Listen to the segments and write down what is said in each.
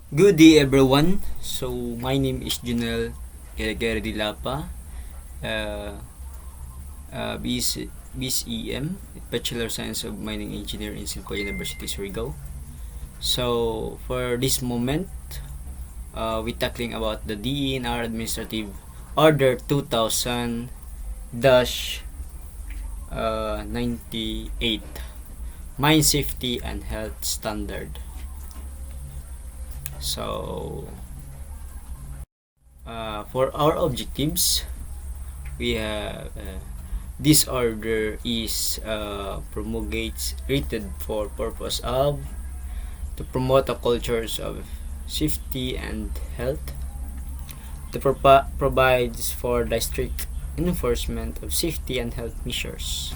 Good day everyone. So my name is Junel Dilapa, uh, BSEM, Bachelor of Science of Mining Engineer in Simpo University, Surigao. So for this moment, we're tackling about the DENR Administrative Order 2000-98 Mine Safety and Health Standard. So for our objectives, we have this order is promulgates rated for purpose of to promote a cultures of safety and health, to provides for the strict enforcement of safety and health measures,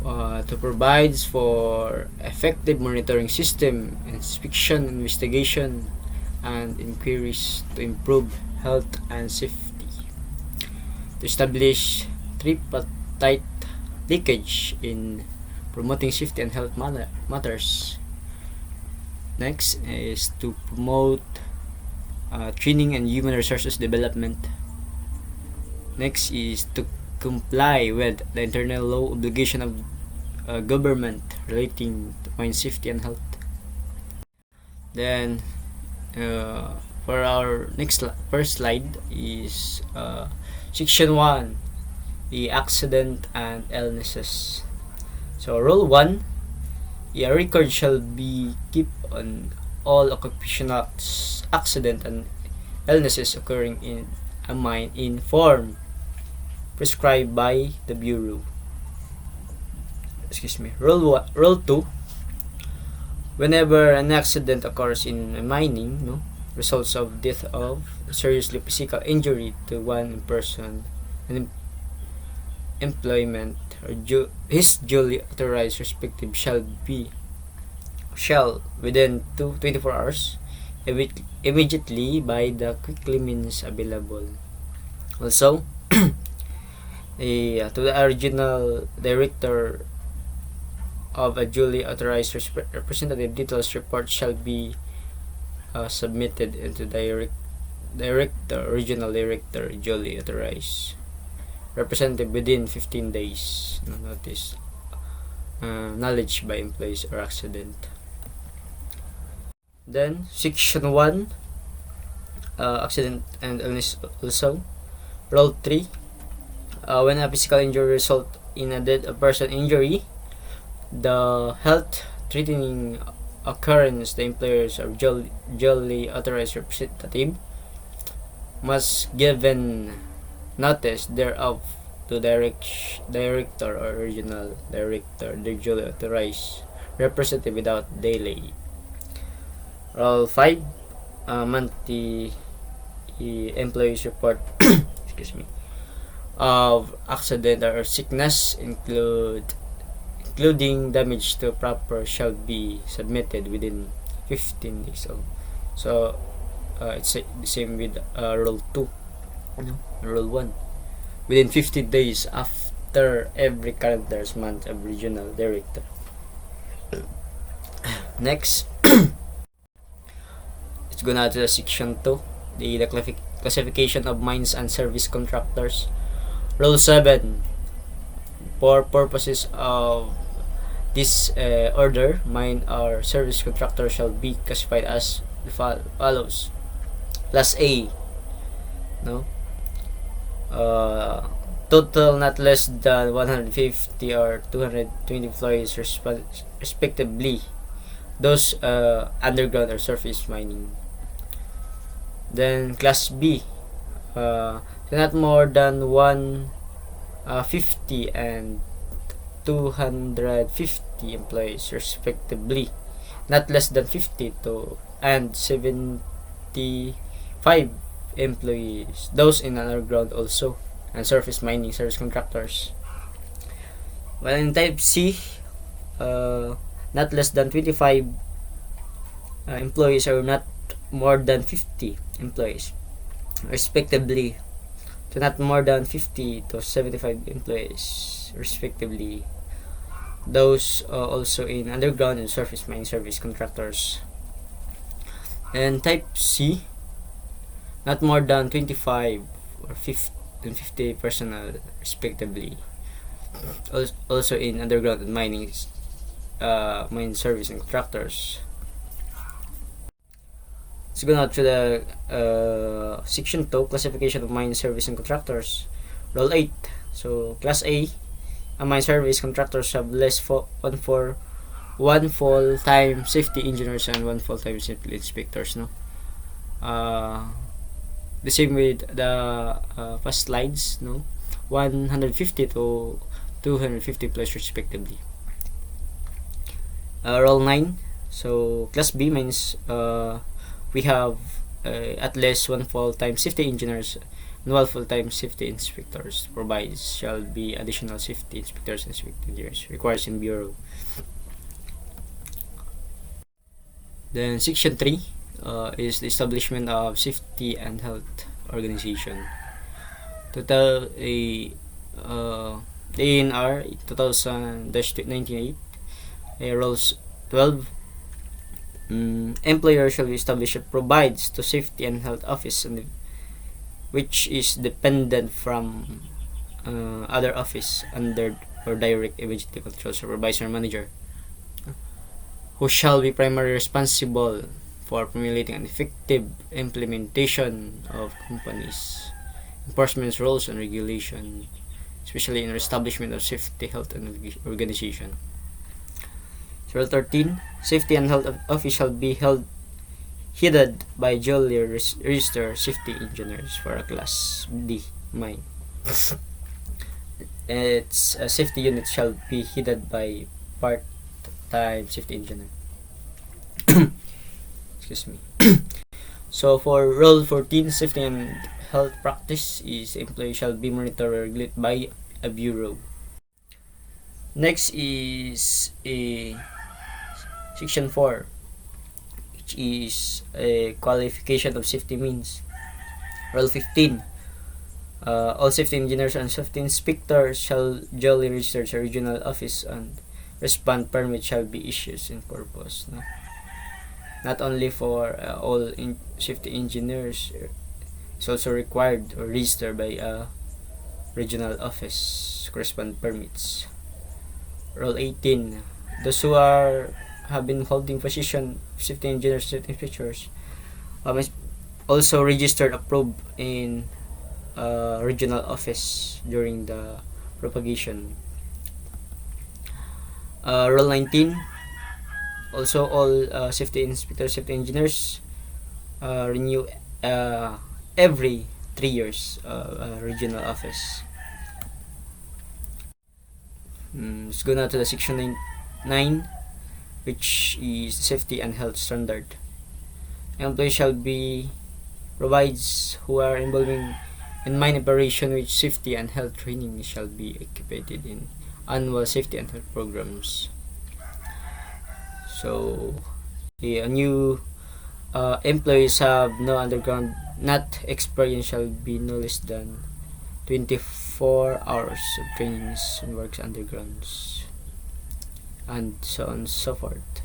to provides for effective monitoring system, inspection, investigation, and inquiries to improve health and safety, to establish tripartite linkage in promoting safety and health matters. Next is to promote training and human resources development. Next is to comply with the internal law obligation of government relating to mine safety and health. Then for our first slide is section 1, the accident and illnesses. So rule 1, a record shall be kept on all occupational accident and illnesses occurring in a mine in form prescribed by the Bureau. Rule 2, whenever an accident occurs in mining, results of death of seriously physical injury to one person, and employment or his duly authorized respective shall within 24 hours immediately by the quickly means available. Also, to the original director of a duly authorized representative, details report shall be submitted into regional director duly authorized representative within 15 days. Notice knowledge by employees or accident. Then section 1, accident and illness also. Rule 3, when a physical injury result in a dead person injury, the health threatening occurrence, the employers or duly authorized representative must given notice thereof to director or regional director, the duly authorized representative without delay. Rule 5, monthly employees report of accident or sickness including damage to property shall be submitted within 15 days. So it's the same with rule 2. Rule 1, within 15 days after every calendar month of regional director. Next, let's go now to the section 2, the classification of mines and service contractors. Rule 7, for purposes of this order, mine or service contractor shall be classified as follows. Class A, total not less than 150 or 220 employees respectively, those underground or surface mining. Then class B, not more than 150 and 250 employees respectively, not less than 50 and 75 employees, those in underground also, and surface mining service contractors. While in type C, not less than 25 employees or not more than 50 employees respectively, to not more than 50 to 75 employees respectively, those also in underground and surface mining service contractors. And type C, not more than 25 or 50 personnel respectively. Also in underground and mining, mine service and contractors. Let's go now to the section 2, classification of mine service and contractors. Role 8. So class A, mine service contractors have one full-time safety engineers and one full-time safety inspectors. No, the same with the past slides. No, 150 to 250 plus respectively. Role 9. So class B means we have at least one full-time safety engineers and one full-time safety inspectors. Provides shall be additional safety inspectors and safety engineers requires in bureau. Then section 3 is the establishment of safety and health organization. Total a ANR 2000-1998 rules 12. Employer shall be established provides to safety and health office which is dependent from other office under or direct immediately control supervisor manager, who shall be primarily responsible for formulating an effective implementation of companies enforcement rules and regulation, especially in establishment of safety health and organization. Rule 13. Safety and health office shall be headed by duly registered safety engineers for a class D mine. Its safety unit shall be headed by part-time safety engineer. Excuse me. So for rule 14, safety and health practice is employee shall be monitored or regulated by a bureau. Next is a section 4, which is a qualification of safety means. Rule 15. All safety engineers and safety inspectors shall duly register to regional office and respond permit shall be issued in purpose. No? Not only for all safety engineers, it's also required or registered by a regional office correspond permits. Rule 18. Those who have been holding position safety engineers, safety inspectors, also registered approved in regional office during the propagation. Rule 19. Also all safety inspectors, safety engineers renew every 3 years regional office. Let's go now to the section 9, which is safety and health standard. Employees shall be provides who are involving in mine operation with safety and health training shall be equipped in annual safety and health programs. So a new employees have no underground not experience shall be no less than 24 hours of trainings and works undergrounds, and so on and so forth.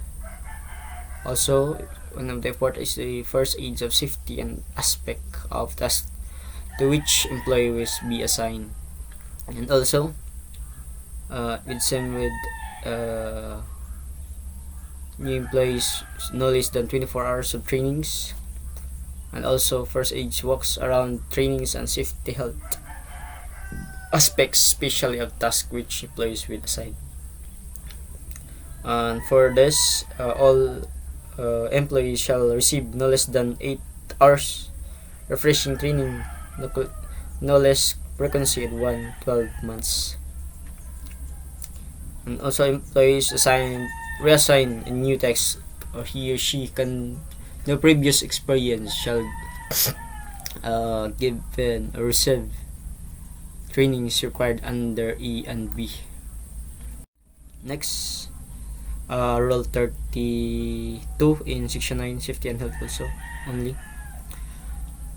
Also, one of the important is the first aids of safety and aspect of task to which employee will be assigned, and also with same with new employees no less than 24 hours of trainings, and also first aid walks around trainings and safety health aspects, especially of task which employees will assign. And for this, all employees shall receive no less than 8 hours refreshing training, no less frequency in 12 months. And also employees reassigned in new task, or he or she can no previous experience shall given or receive trainings required under E and B. Next, Rule 32 in Section 9, Safety and Health also only.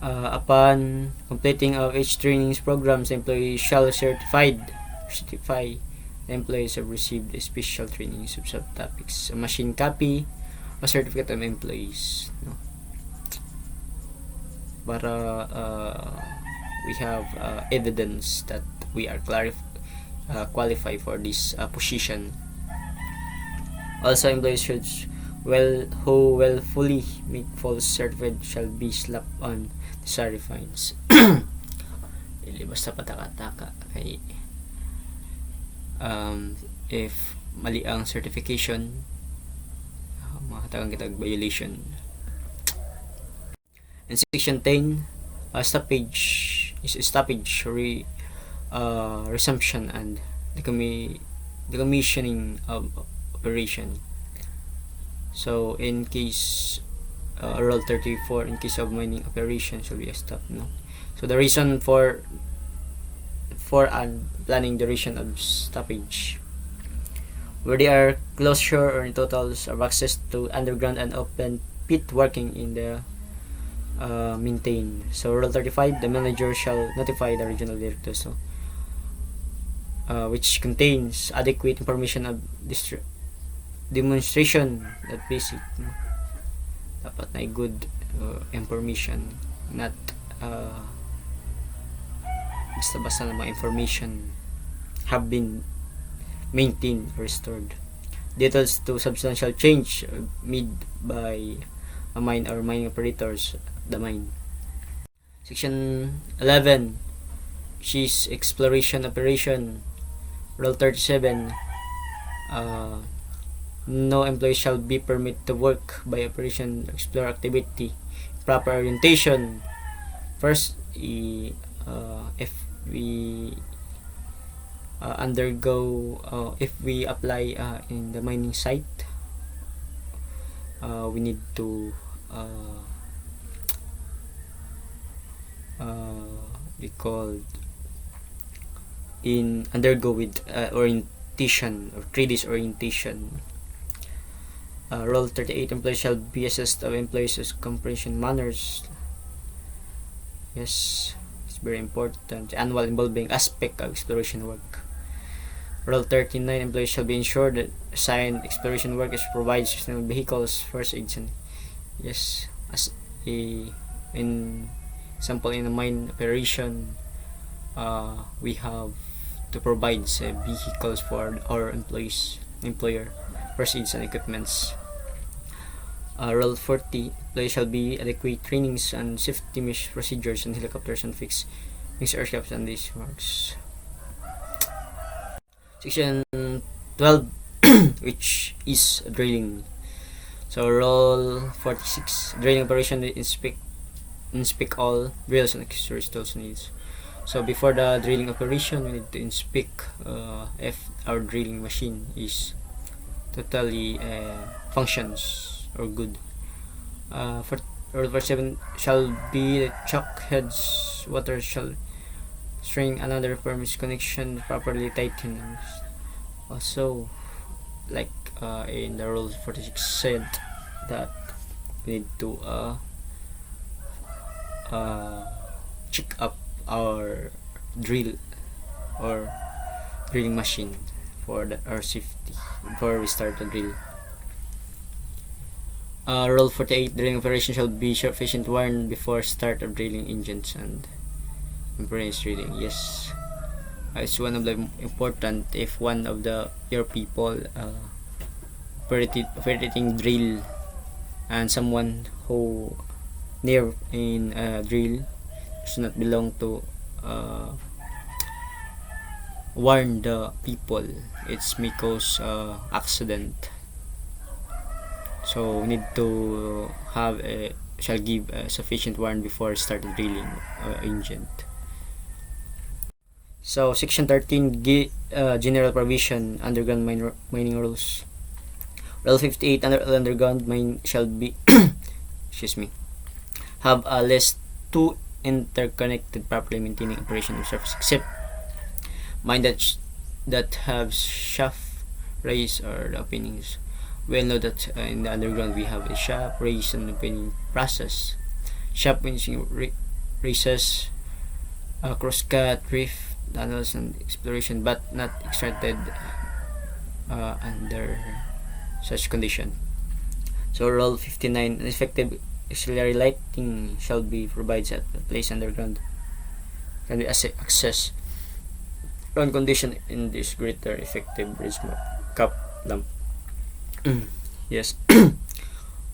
Upon completing of each trainings programs, employees shall certify the employees have received a special training subtopics, a machine copy, a certificate of employees. No? para we have evidence that we are qualified for this position. Also, employees should who will fully meet false certified shall be slapped on necessary fines. Dili basta pataka-taka kay if mali ang certification, makatagang kitag violation. In section 10, stoppage is stoppage, resumption and decommissioning of operation. So in case Rule 34, in case of mining operation shall be stopped. No? So the reason for planning duration of stoppage, where they are closure or in totals of access to underground and open pit working in the maintain. So Rule 35, the manager shall notify the regional director, so which contains adequate information of demonstration that basic, no? Dapat na good information, not basta-basta na mga information have been maintained or restored. Details to substantial change made by a mine or mining operators the mine. Section 11, which exploration operation. Rule 37, no employee shall be permitted to work by operation explore activity. Proper orientation. First, if we if we apply in the mining site, we need to we called undergo with orientation or 3 days orientation. Rule 38, employees shall be assessed of employees' comprehension manners. Yes, it's very important. Annual involving aspect of exploration work. Rule 39, employees shall be ensured that assigned exploration work is provided sustainable vehicles, first aid, and yes, as in example in a mine operation, we have to provide vehicles for our employer, first aids and equipments. Rule 40, employees shall be adequate trainings and safety procedures on helicopters and fixed aircraft and these works. Section 12, which is drilling. So Rule 46, drilling operation, inspect all drills and accessories tools needs. So before the drilling operation, we need to inspect if our drilling machine is totally functions or good. For Rule 47, shall be the chock heads, water shall string another permits connection properly tightened. Also, like in the Rule 46 said that we need to check up our drill or drilling machine for our safety before we start the drill. Rule 48, drilling operation shall be sufficient warned before start of drilling engines and apprentice drilling. Yes, it's one of the important. If one of your people operating drill and someone who near in drill does not belong to warn the people, it's may cause accident. So we need to have shall give sufficient warning before start drilling engine. So section 13, general provision, underground mining rules. Rule 58, underground mine shall be have at least 2 interconnected properly maintaining operation of surface, except mine that have shaft raise or the openings. We know that in the underground we have a shaft raise and opening process. Shaft raises, crosscut, rift, tunnels and exploration, but not extracted under such condition. So Rule 59, an effective auxiliary lighting shall be provided at the place underground can be accessed ground condition in this greater effective cap lamp. Yes.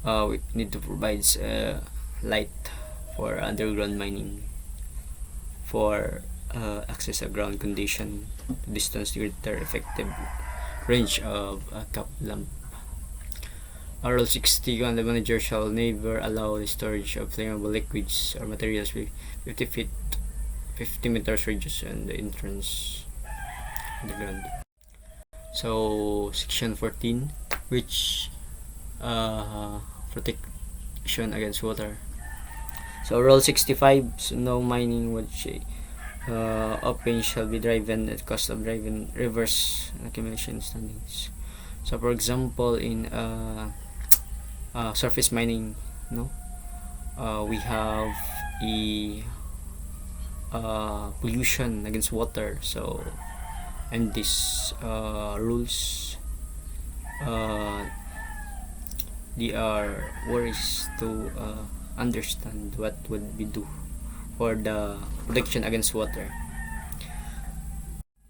We need to provide light for underground mining for access a ground condition distance greater effective range of a cap lamp. Rule 61, the manager shall never allow the storage of flammable liquids or materials with 50 meters radius and the entrance underground. So section 14, which protection against water. So rule 65, so no mining which open shall be driven at cost of driving reverse accumulation standings. So for example, in surface mining, we have a pollution against water. So and these rules, they are worries to understand what would we do for the protection against water.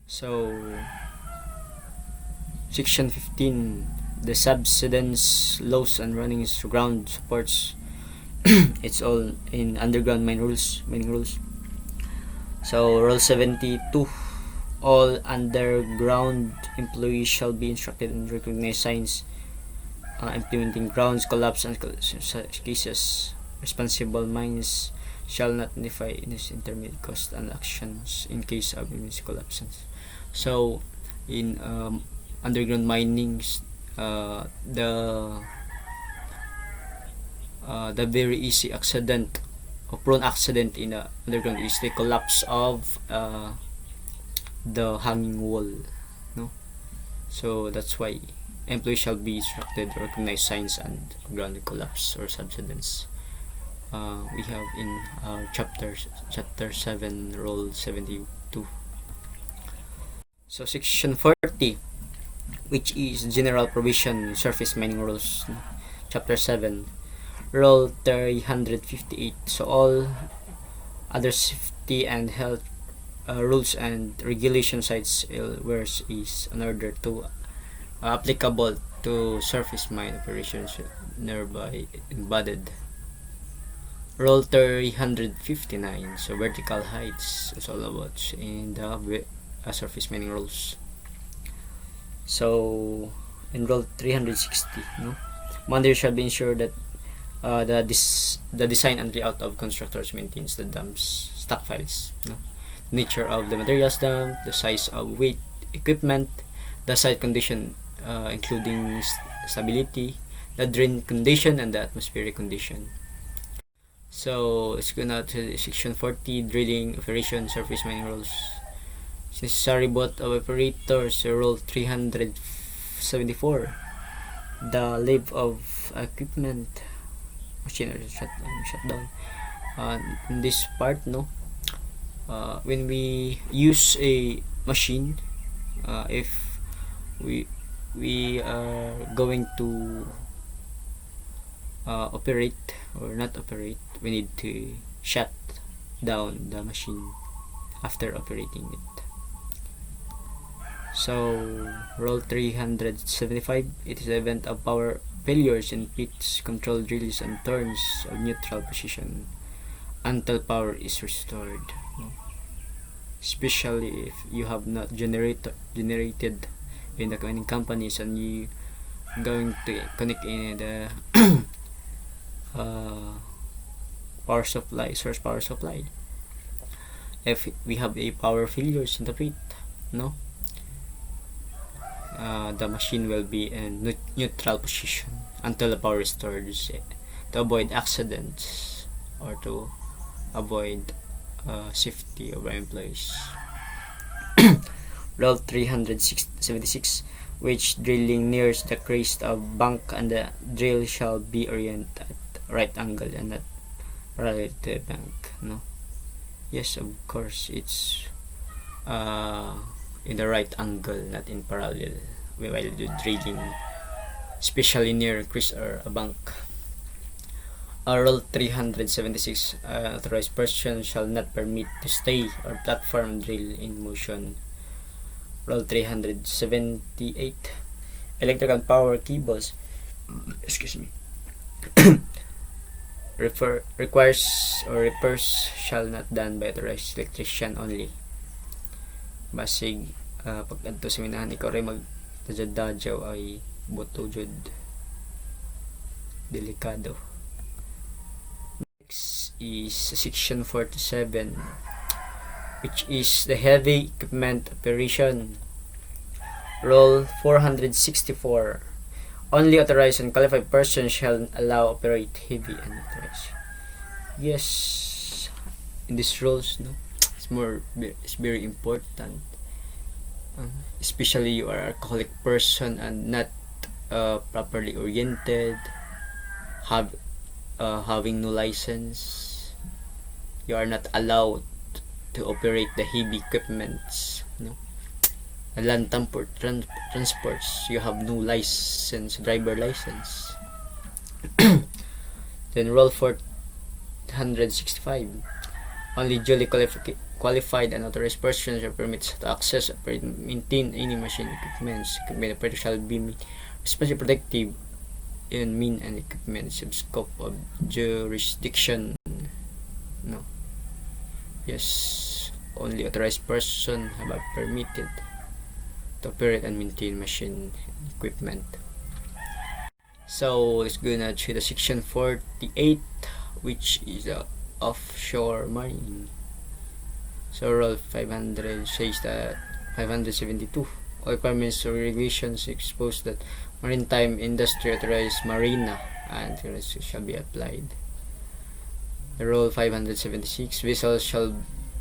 So section 15, the subsidence laws and running ground supports. It's all in underground mining rules. So rule 72, all underground employees shall be instructed and recognize signs implementing grounds collapse and cases. Responsible mines shall not notify in its intermediate cost and actions in case of immense collapses. So in underground minings, the very easy accident or prone accident in the underground is the collapse of the hanging wall, so that's why employees shall be instructed to recognize signs and ground collapse or subsidence. We have in chapter 7 rule 72. So section 40, which is general provision surface mining rules, chapter 7 rule 358. So all other safety and health rules and regulation sites where is in order to applicable to surface mine operations nearby embedded. Rule 359, so vertical heights is all about in the surface mining rules. So in rule 360, manager shall be ensured that the design and layout of constructors maintains the damp's stockpiles, nature of the materials dumped, the size of weight equipment, the site condition including stability, the drain condition, and the atmospheric condition. So let's go now to section 40, drilling operation surface mining rules. Necessary both of operators, rule 374, the life of equipment, machinery shut down. In this part, when we use a machine, if we are going to operate or not operate, we need to shut down the machine after operating it. So rule 375, it is the event of power failures in pits, control drills and turns of neutral position until power is restored, especially if you have not generated in the mining companies and you going to connect in the source power supply. If we have a power failures in the pit, the machine will be in neutral position until the power restores, to avoid accidents or to avoid safety of our employees. Rule 376, which drilling nears the crest of bank and the drill shall be oriented at right angle and not parallel to the bank. Yes, of course, it's in the right angle, not in parallel while you're drilling, especially near a crest or a bank. Rule 376, authorized person shall not permit to stay or platform drill in motion. Rule 378, electrical power cables, excuse me, requires or repairs shall not done by authorized electrician only. Basig pag adto sa minahan ikaw ray mag dadyaw ay buto jud delikado. Next is section 47, which is the heavy equipment operation. Rule 464, only authorized and qualified persons shall allow operate heavy and authorized. Yes, in these rules, no, it's very important, especially you are an alcoholic person and not properly oriented, having no license, you are not allowed to operate the heavy equipments, no. Land transports, you have no license, driver license. Then rule 465, only duly qualified and authorized persons are permitted to access or maintain any machine equipments. Equipment operator shall be especially protective in mean and equipment sub-scope of jurisdiction. No. Yes, only authorized person have permitted to operate and maintain machine equipment. So let's go now to the section 48, which is offshore mining. So rule 500 says that 572, all requirements or regulations expose that maritime industry authorized marina and shall be applied. The rule 576, vessels shall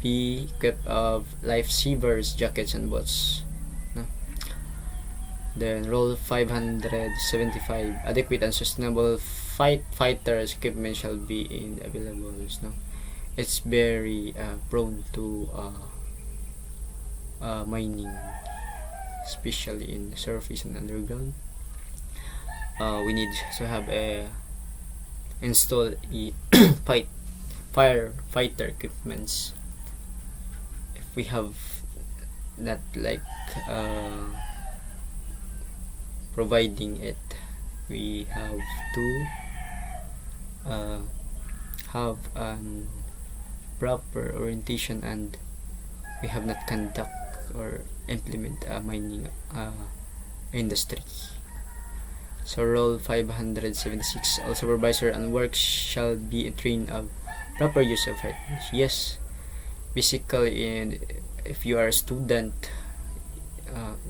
be equipped of lifesavers jackets and boats. No? Then rule 575, adequate and sustainable fighters equipment shall be available. No? It's very prone to mining, especially in the surface and underground. We need to have install firefighter equipments. If we have not like providing it, we have to have proper orientation, and we have not conduct or implement a mining industry. So rule 576, all supervisor and works shall be trained of proper use of it. Yes, basically, if you are a student,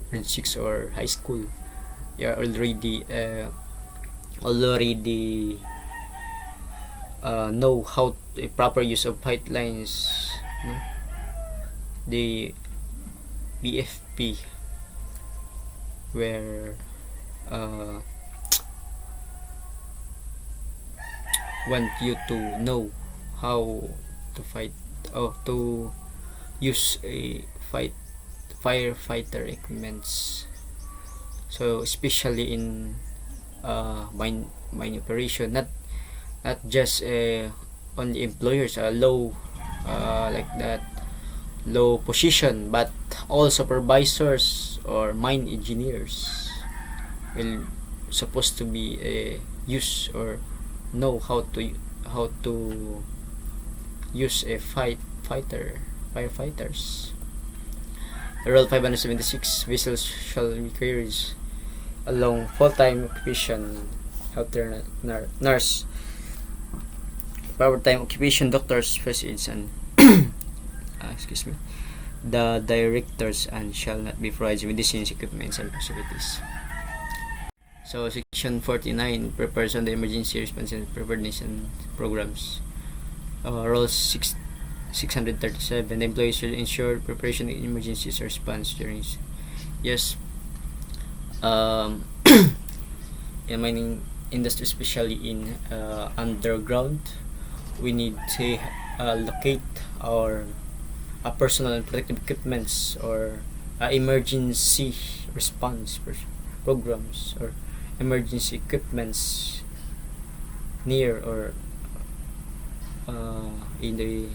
grade 6 or high school, you are already know how proper use of pipelines, no? The BFP, where want you to know how to to use a firefighter equipments. So especially in mine operation, not just only employers low like that low position, but all supervisors or mine engineers will supposed to be use or know how to use a firefighters. Rule 576, vessels shall be carried along full-time occupation, healthcare nurse, part-time occupation, doctors, first aids, and excuse me, the directors, and shall not be provided medicines, equipments, and facilities. So section 49, prepares on the emergency response and preparedness and programs. Rule 637, the employees should ensure preparation in emergency response during. Yes, in mining industry, especially in underground, we need to locate our personal and protective equipments or emergency response programs or emergency equipments near or in the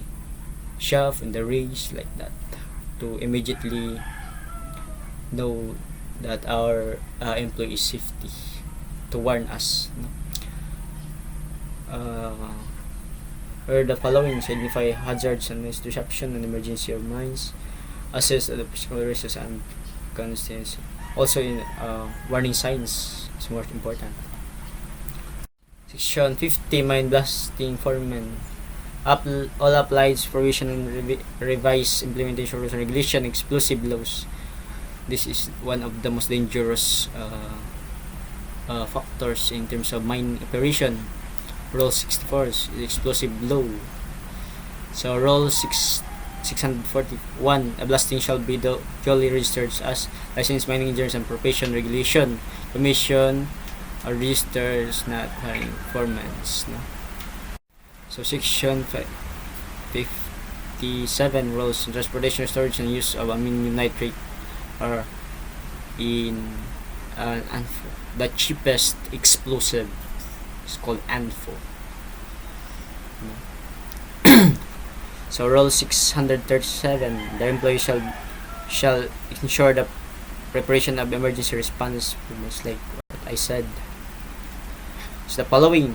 shaft, in the race, like that, to immediately know that our employee is safety, to warn us, no? Or the following: identify hazards and risk disruption and emergency of mines, assess the physical risks and consistency. Also in warning signs is most important. Section 50, mine blasting foreman. All applies provision and revise implementation rules and regulation, explosive laws. This is one of the most dangerous factors in terms of mine operation. Rule 64 is explosive law. So Rule 641, a blasting shall be duly registered as licensed mining engineers and profession regulation. Commission or registers not hiring formans, no? So Section 57, rules on transportation, storage, and use of ammonium nitrate are in ANFO. The cheapest explosive is called ANFO. So Rule 637, the employee shall ensure the preparation of emergency response, almost like what I said. So the following: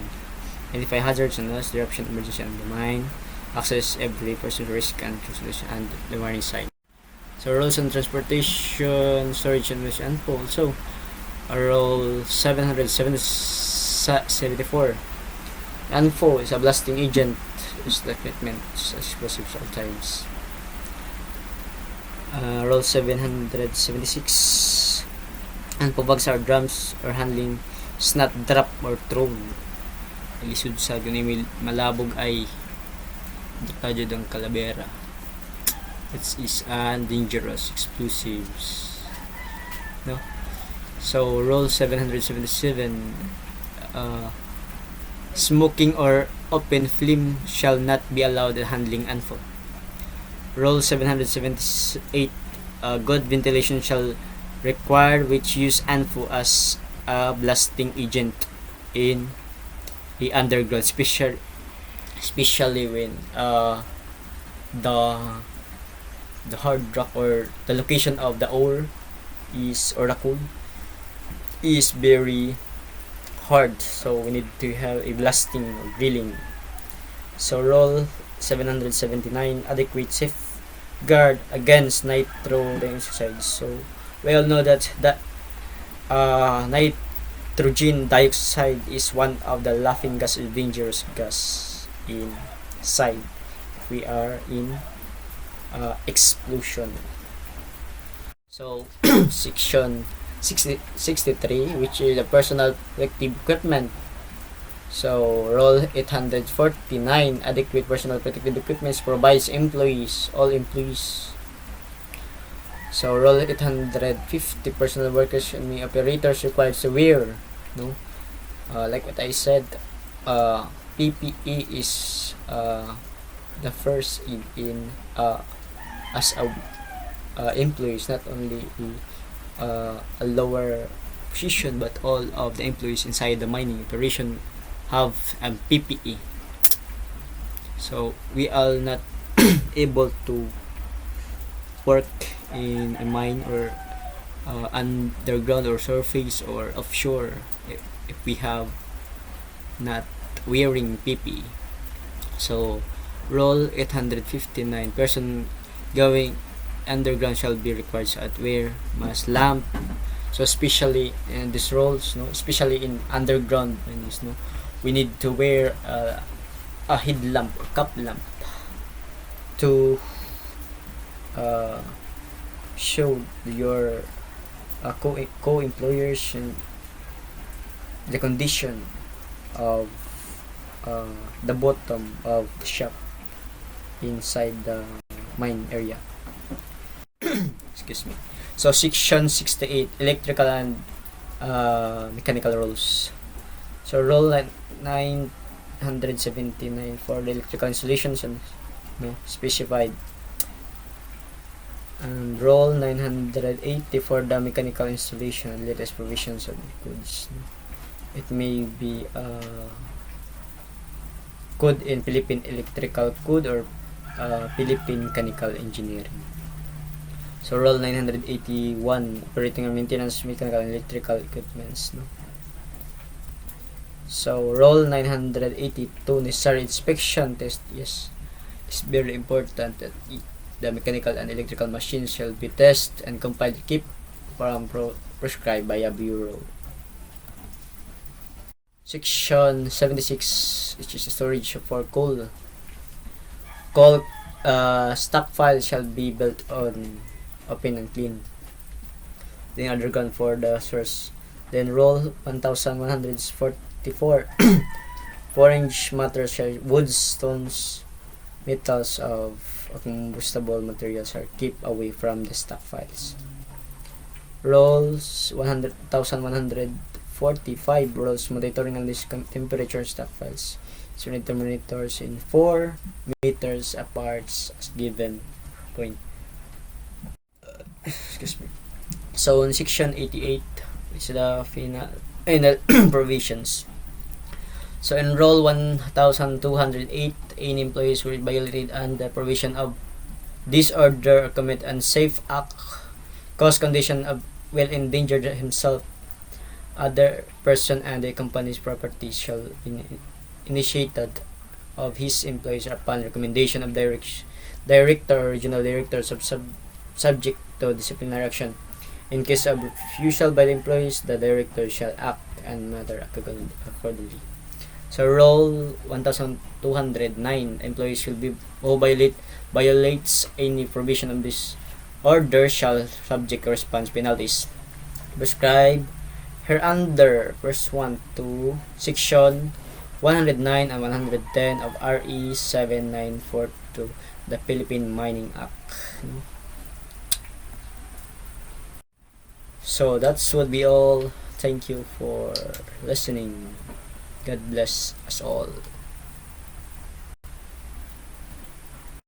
identify hazards and loss, disruption, emergency on the mine, access every person risk and solution, and the warning sign. So rules on transportation, storage, and ANFO. Also, Rule 774. ANFO is a blasting agent. Is the equipment explosives all times. Rule 776. ANFO bags or drums or handling is not drop or thrown. Lisod sa yun malabog ay dekadyo ng kalabera. It is dangerous explosives, no? So Rule 777, smoking or open flame shall not be allowed in handling ANFO. Rule 778, good ventilation shall require which use ANFO as a blasting agent in the underground, especially when the hard rock or the location of the ore is, or the coal is very hard, so we need to have a blasting or drilling. So Rule 779, adequate safeguard against nitrogen oxides. So we all know that nitrogen dioxide is one of the laughing gas, dangerous gas inside. We are in explosion. So Section 63, which is the personal protective equipment. So Rule 849, adequate personal protective equipment provides all employees. So Rule 850, personal workers and operators required to wear, no? Like what I said, PPE is the first in as a employees, not only a lower position, but all of the employees inside the mining operation have PPE. So we are not able to work in a mine or underground or surface or offshore if we have not wearing PPE. So Rule 859, person going underground shall be required to wear mask, lamp. So especially in these roles, no, especially in underground mines, no, we need to wear a headlamp or cup lamp to show your co-employers and the condition of the bottom of the shaft inside the mine area. Excuse me. So Section 68, electrical and mechanical rules. So Rule 979 for the electrical installations and specified, and Rule 980 for the mechanical installation and latest provisions of goods. It may be code in Philippine Electrical Code or Philippine Mechanical Engineering. So Rule 981, operating and maintenance mechanical and electrical equipments. No? So Rule 982, necessary inspection test. Yes, it's very important that the mechanical and electrical machines shall be tested and compiled to keep from prescribed by a bureau. Section 76, which is storage for coal. Coal stockpile shall be built on open and clean, then underground for the source. Then Rule 1144 foreign matter shall woods, stones, metals of combustible materials are kept away from the stockpiles. Rules 1145 rules monitoring and temperature stockpiles. So you need to monitor in 4 meters apart as given point. Excuse me. So in section 88, which is the final provisions. So in Rule 1208, any employees who violated and the provision of this order or commit unsafe act, cause condition of will endanger himself, other person, and the company's property shall be initiated of his employees upon recommendation of director or regional directors of subject to disciplinary action. In case of refusal by the employees, the director shall act and matter accordingly. So Rule 1209, employees will be who violates any provision of this order shall subject response penalties prescribed hereunder pursuant to section 109 and 110 of RE 7942, the Philippine Mining Act. So that's would be all. Thank you for listening. God bless us all.